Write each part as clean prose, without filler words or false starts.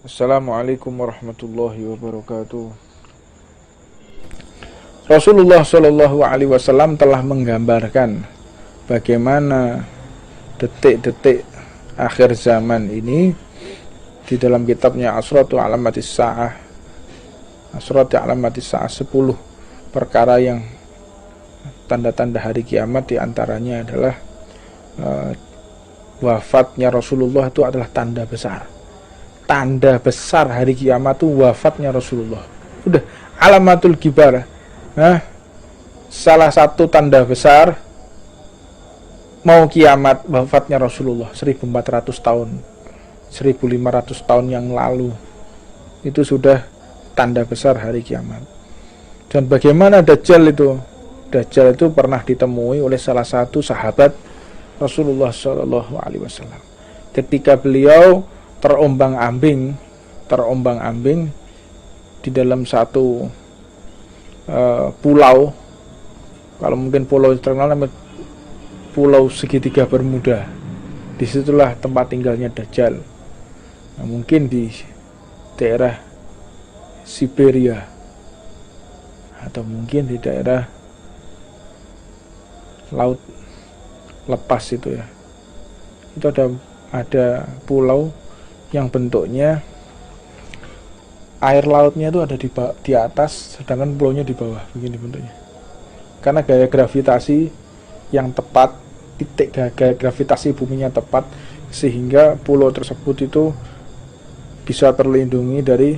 Assalamualaikum warahmatullahi wabarakatuh. Rasulullah Shallallahu Alaihi Wasallam telah menggambarkan bagaimana detik-detik akhir zaman ini di dalam kitabnya Asratu Alamatis Sa'ah. 10 perkara yang tanda-tanda hari kiamat, diantaranya adalah wafatnya Rasulullah. Itu adalah tanda besar hari kiamat itu wafatnya Rasulullah. Udah alamatul kibar. Salah satu tanda besar mau kiamat wafatnya Rasulullah 1400 tahun 1500 tahun yang lalu. Itu sudah tanda besar hari kiamat. Dan bagaimana Dajjal itu? Dajjal itu pernah ditemui oleh salah satu sahabat Rasulullah Shallallahu Alaihi Wasallam. Ketika beliau terombang-ambing di dalam satu pulau. Kalau mungkin pulau terkenal namanya Pulau Segitiga Bermuda. Disitulah tempat tinggalnya Dajjal. Nah, mungkin di daerah Siberia atau mungkin di daerah laut lepas itu ya. Itu ada pulau yang bentuknya air lautnya itu ada di atas, sedangkan pulaunya di bawah, begini bentuknya. Karena gaya gravitasi yang tepat, titik gaya gravitasi buminya tepat, sehingga pulau tersebut itu bisa terlindungi dari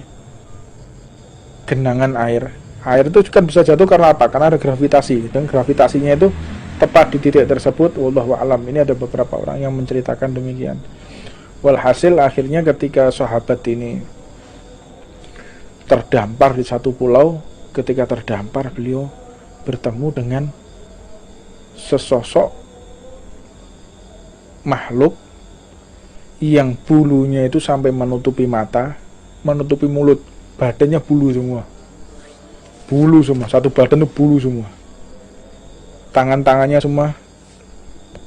genangan air. Air itu kan bisa jatuh karena apa? Karena ada gravitasi, dan gravitasinya itu tepat di titik tersebut. Wallahu a'lam. Ini ada beberapa orang yang menceritakan demikian. Walhasil akhirnya ketika sahabat ini terdampar di satu pulau, ketika terdampar beliau bertemu dengan sesosok makhluk yang bulunya itu sampai menutupi mata, menutupi mulut, badannya bulu semua, satu badan itu bulu semua, tangan-tangannya semua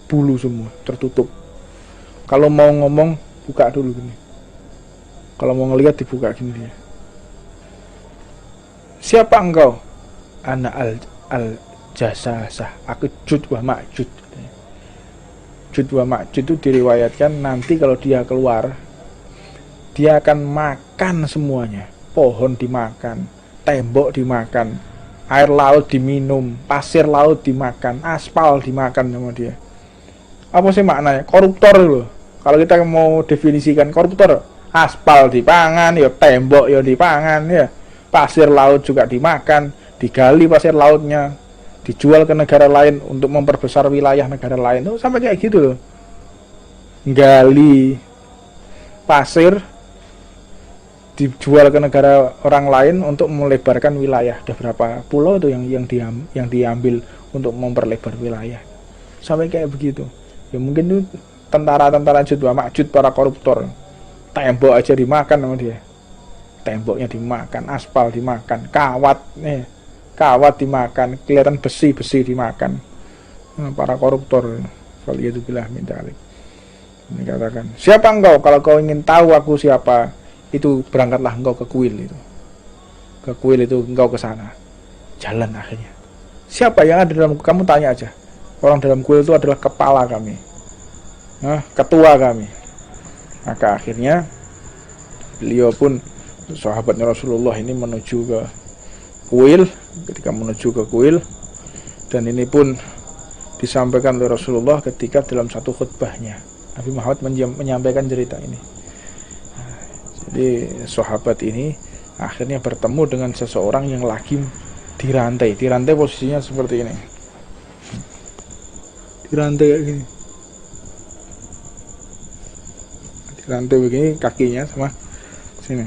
bulu semua, tertutup. Kalau mau ngomong buka dulu gini, kalau mau ngelihat dibuka gini dia. Siapa engkau? Ana al-jasasah, aku Jud wa Ma'jud. Jud wa Ma'jud itu diriwayatkan nanti kalau dia keluar, dia akan makan semuanya. Pohon dimakan, tembok dimakan, air laut diminum, pasir laut dimakan, aspal dimakan sama dia. Apa sih maknanya? Koruptor loh. Kalau kita mau definisikan koruptor, aspal dipangan, ya tembok ya dipangan, ya pasir laut juga dimakan, digali pasir lautnya, dijual ke negara lain untuk memperbesar wilayah negara lain. Tuh sampai kayak gitu loh. Gali pasir dijual ke negara orang lain untuk melebarkan wilayah. Ada berapa pulau tuh yang diambil untuk memperlebar wilayah. Sampai kayak begitu. Ya mungkin itu tentara-tentara Jud wa Ma'jud, para koruptor. Tembok aja dimakan sama dia. Temboknya dimakan, aspal dimakan, kawat dimakan, kelihatan besi dimakan. Para koruptor. Kalau itu bilah min dzalik. Ini katakan, siapa engkau? Kalau kau ingin tahu aku siapa, itu berangkatlah engkau ke kuil itu. Ke kuil itu engkau ke sana. Jalan akhirnya. Siapa yang ada dalam, kamu tanya aja. Orang dalam kuil itu adalah kepala kami. Ketua kami. Maka akhirnya beliau pun, sahabatnya Rasulullah ini menuju ke kuil. Ketika menuju ke kuil, dan ini pun disampaikan oleh Rasulullah ketika dalam satu khutbahnya, Nabi Muhammad menyampaikan cerita ini. Jadi sahabat ini akhirnya bertemu dengan seseorang yang lagi dirantai. Dirantai posisinya seperti ini. Dirantai kayak gini. Dirantai begini kakinya sama sini.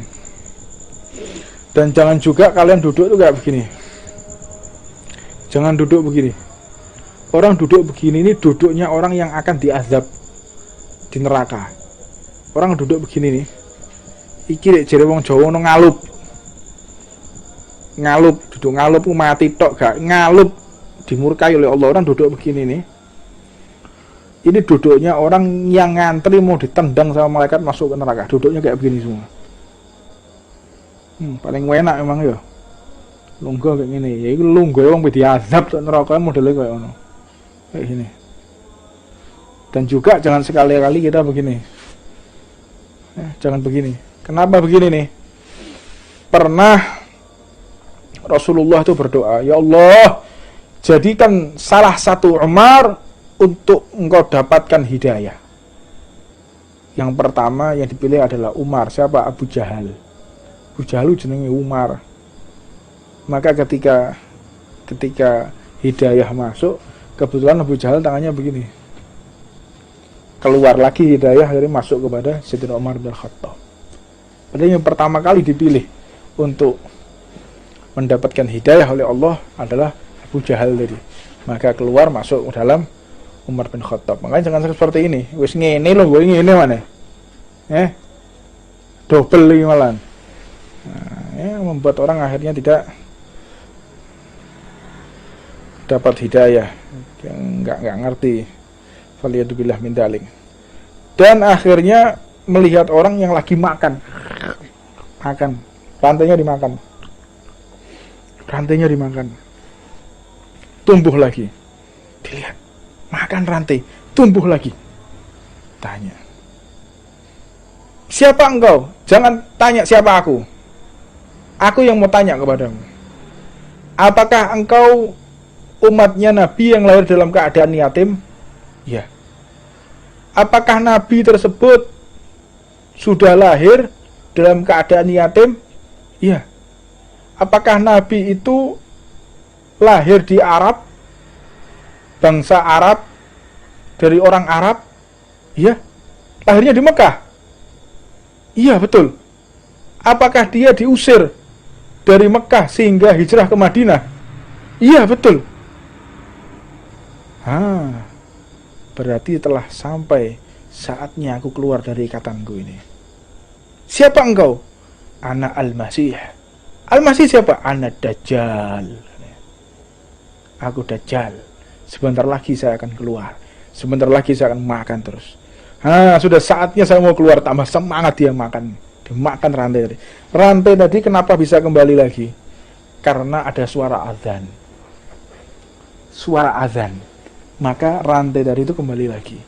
Dan jangan juga kalian duduk tuh kayak begini. Jangan duduk begini. Orang duduk begini ini duduknya orang yang akan diazab di neraka. Orang duduk begini nih. Iki lek jere wong Jawa ono ngalup. Duduk ngalup mati tok gak ngalup, dimurkai oleh Allah. Orang duduk begini nih. Ini duduknya orang yang ngantri mau ditendang sama malaikat masuk ke neraka. Duduknya kayak begini semua. Paling enak emang ya. Lungguh kayak gini. Ya iku lungguh wong diazab sak neraka modele kayak ngono. Kayak gini. Dan juga jangan sekali-kali kita begini. Jangan begini. Kenapa begini nih? Pernah Rasulullah itu berdoa, ya Allah, jadikan salah satu Umar untuk engkau dapatkan hidayah. Yang pertama yang dipilih adalah Umar. Siapa? Abu Jahal. Abu Jahal jenenge Umar. Maka ketika hidayah masuk, kebetulan Abu Jahal tangannya begini. Keluar lagi hidayah, akhirnya masuk kepada Sayyidina Umar bin Khattab. Padahal yang pertama kali dipilih untuk mendapatkan hidayah oleh Allah adalah Abu Jahal tadi. Maka keluar masuk ke dalam Umar bin Khattab. Makanya jangan seperti ini. Wis ngene lho, gue ngene mana? Double lagi malah. Nah, membuat orang akhirnya tidak dapat hidayah. Enggak ngerti. Faliyatubillah min dalik. Dan akhirnya melihat orang yang lagi makan. Rantainya dimakan. Tumbuh lagi. Dilihat. Makan rantai, tumbuh lagi. Tanya. Siapa engkau? Jangan tanya siapa aku. Aku yang mau tanya kepadamu. Apakah engkau umatnya Nabi yang lahir dalam keadaan yatim? Ya. Apakah Nabi tersebut sudah lahir dalam keadaan yatim? Iya. Apakah Nabi itu lahir di Arab, bangsa Arab, dari orang Arab? Iya. Lahirnya di Mekah? Iya, betul. Apakah dia diusir dari Mekah sehingga hijrah ke Madinah? Iya, betul. Berarti telah sampai saatnya aku keluar dari ikatanku ini. Siapa engkau? Ana Al-Masih. Al-Masih siapa? Ana Dajjal. Aku Dajjal. Sebentar lagi saya akan keluar. Sebentar lagi saya akan makan terus. Sudah saatnya saya mau keluar. Tambah semangat dia makan. Dimakan rantai tadi. Rantai tadi kenapa bisa kembali lagi? Karena ada suara azan. Suara azan. Maka rantai dari itu kembali lagi.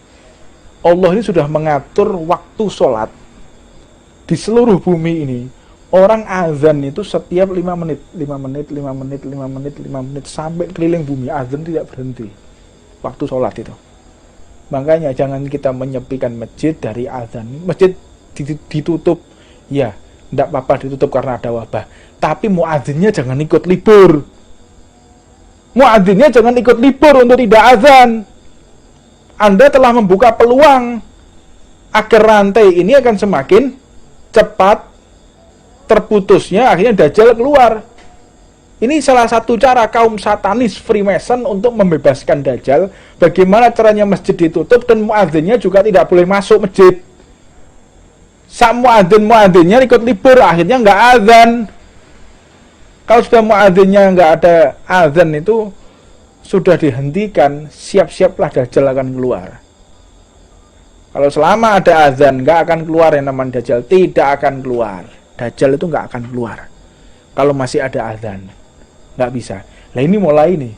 Allah ini sudah mengatur waktu sholat di seluruh bumi ini. Orang azan itu setiap 5 menit sampai keliling bumi. Azan tidak berhenti waktu sholat itu. Makanya jangan kita menyepikan masjid dari azan. Masjid ditutup, ya tidak apa-apa ditutup karena ada wabah. Tapi muadzinnya jangan ikut libur. Muadzinnya jangan ikut libur untuk tidak azan. Anda telah membuka peluang agar rantai ini akan semakin cepat terputusnya, akhirnya Dajjal keluar. Ini salah satu cara kaum satanis Freemason untuk membebaskan Dajjal. Bagaimana caranya masjid ditutup dan muadzinnya juga tidak boleh masuk masjid. Saat muadzinnya ikut libur, akhirnya nggak azan. Kalau sudah muadzinnya nggak ada azan itu sudah dihentikan, siap-siaplah Dajjal akan keluar. Kalau selama ada azan nggak akan keluar yang namanya Dajjal, tidak akan keluar. Dajjal itu nggak akan keluar kalau masih ada azan, nggak bisa. Nah ini mulai nih,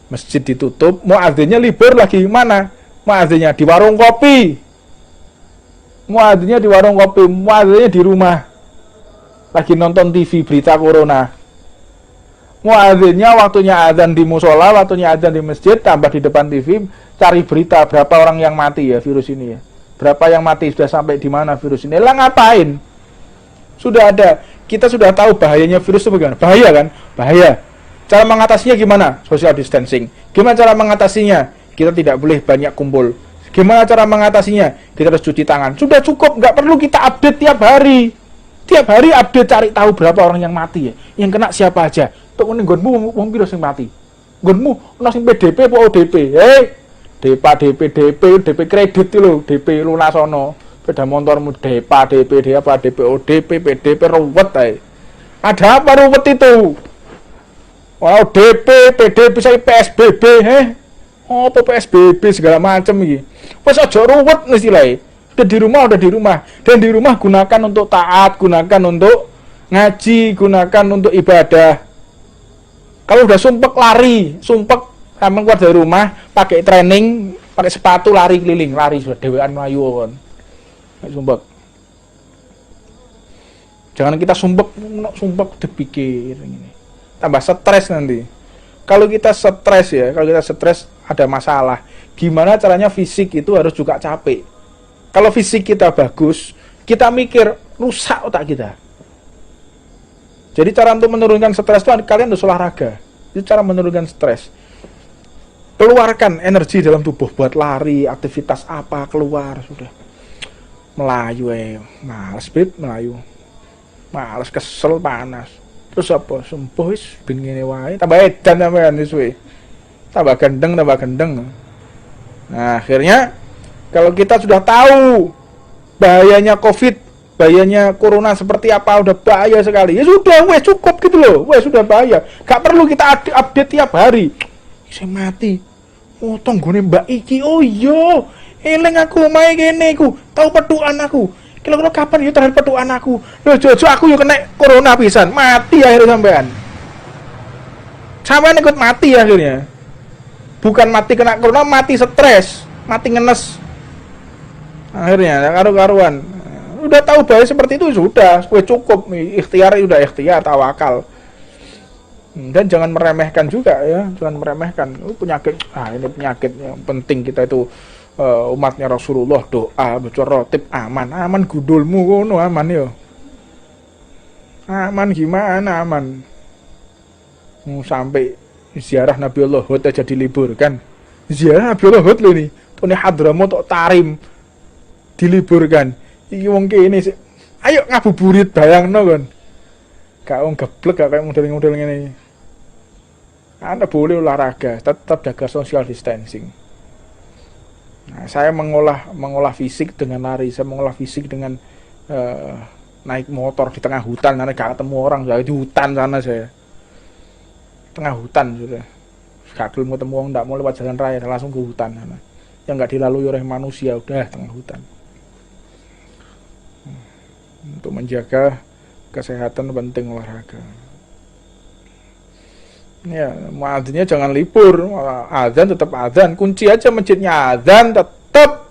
masjid ditutup, muadzinnya libur lagi mana? Muadzinnya di warung kopi, muadzinnya di rumah, lagi nonton TV berita corona. Muadzinnya waktunya azan di musola, waktunya azan di masjid, tambah di depan TV cari berita berapa orang yang mati ya virus ini ya, berapa yang mati, sudah sampai di mana virus ini. Lah ngapain? Sudah ada, kita sudah tahu bahayanya virus itu bagaimana. Bahaya kan? Bahaya. Cara mengatasinya gimana? Social distancing. Gimana cara mengatasinya? Kita tidak boleh banyak kumpul. Gimana cara mengatasinya? Kita harus cuci tangan. Sudah cukup, nggak perlu kita update tiap hari. Tiap hari update, cari tahu berapa orang yang mati ya. Yang kena siapa aja. Tuh ini nggonmu wong piro sing mati. Nggonmu ana sing PDP apa ODP? DP kredit lho, DP lunasono. Sepeda motormu DEPA, DP, ODP, PDP, ruwet aja. Ada apa ruwet itu? Wow, DP, PDP, saya PSBB, apa PSBB segala macam ini. Wes aja ruwet istilahnya. Udah di rumah. Dan di rumah gunakan untuk taat, gunakan untuk Ngaji gunakan untuk ibadah. Kalau udah sumpek lari, sumpek sama keluar dari rumah, pakai training, pakai sepatu lari keliling, lari sudah dewean melayu kan. Sumpek. Jangan kita sumpek dipikir ini. Tambah stres nanti. Kalau kita stres ya, kalau kita stres ada masalah. Gimana caranya fisik itu harus juga capek. Kalau fisik kita bagus, kita mikir rusak otak kita. Jadi cara untuk menurunkan stres itu kalian harus olahraga. Itu cara menurunkan stres. Keluarkan energi dalam tubuh buat lari, aktivitas apa keluar sudah. Melayu males bib melayu. Males kesel panas. Terus apa? Sembuh wis ben ngene wae. Tambah edan sampean wis we. Tambah gendeng. Nah, akhirnya kalau kita sudah tahu bahayanya Covid, bahayanya corona seperti apa, udah bahaya sekali. Ya sudah, wes cukup gitu loh. Wes sudah bahaya. Gak perlu kita update tiap hari. Saya mati. Oh, tonggone Mbak Iki. Oh iya. Eling aku mae kene iku. Tahu petukan aku. Kira-kira kapan ya terakhir petukan aku? Loh, jojo aku yo kena corona pisan. Mati akhirnya sampean. Sampean ikut mati akhirnya. Bukan mati kena corona, mati stres, mati ngenes. Akhirnya karu-karuan. Udah tahu bahaya seperti itu sudah, cukup. Ikhtiar udah ikhtiar, tawakal. Dan jangan meremehkan juga ya, jangan meremehkan. Penyakit, ini penyakit yang penting kita itu umatnya Rasulullah doa, baca rotib aman gudulmu kono aman yo. Aman gimana aman? Sampai ziarah Nabiullah Hud aja diliburkan. Ziarah Nabiullah Hud lho nih. Tone Hadramaut tok Tarim diliburkan. Iki wong kene sik. Ayo ngabuburit bayangno kon. Gak wong geblek gak kayak model-model ngene iki. Anda boleh olahraga, tetap jaga social distancing. Nah, saya mengolah fisik dengan lari, saya mengolah fisik dengan naik motor di tengah hutan, karena gak ketemu orang, saya di hutan sana saya. Tengah hutan sudah. Gak belum ketemu orang, tidak mau lewat jalan raya, langsung ke hutan sana. Yang gak dilalui oleh manusia, udah tengah hutan. Untuk menjaga kesehatan penting olahraga. Ya, muadzinnya jangan libur, azan tetap azan, kunci aja masjidnya, azan tetap.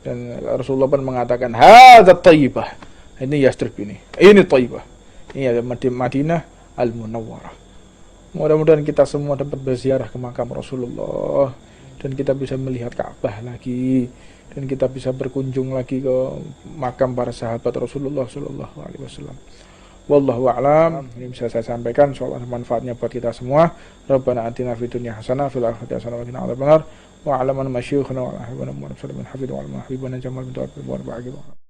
Dan Rasulullah pun mengatakan, hadza thayyibah. Ini Yastrib ini thayyibah. Ini ada Madinah Al-Munawwarah. Mudah-mudahan kita semua dapat berziarah ke makam Rasulullah dan kita bisa melihat Ka'bah lagi dan kita bisa berkunjung lagi ke makam para sahabat Rasulullah sallallahu alaihi wasallam. Wallahu a'lam. Ini bisa saya sampaikan, insyaallah manfaatnya buat kita semua. Rabbana atina fid dunya hasanah fil akhirati hasanah wa qina adzabannar. Wa 'alaman masyaykhuna wa ahibana wa sallallahu alaihi wa sallam. Hafidhu 'ala ma habibana jamal bin tawfiq wa barakatuh.